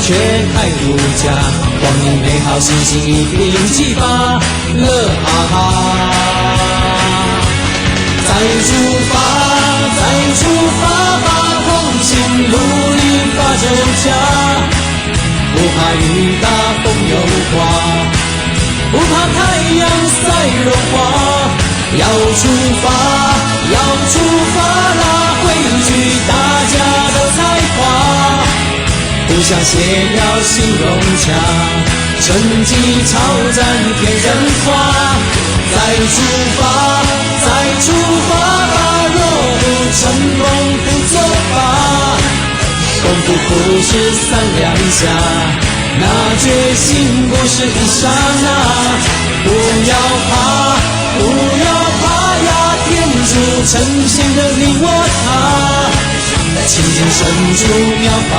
却太无价，光阴美好，心情一并激发，乐哈哈。再出发，再出发吧，同心努力把酒家，不怕雨打风又刮，不怕太阳晒融化，要出发，要出发啦，汇聚大家的才华，互相协调心融洽，成绩超赞骗人话。再出发，再出发吧，若不成功不作罢，功夫不是三两下，那决心不是一刹那。不要怕，不要怕呀，天主呈现的你我他，轻轻伸出妙法。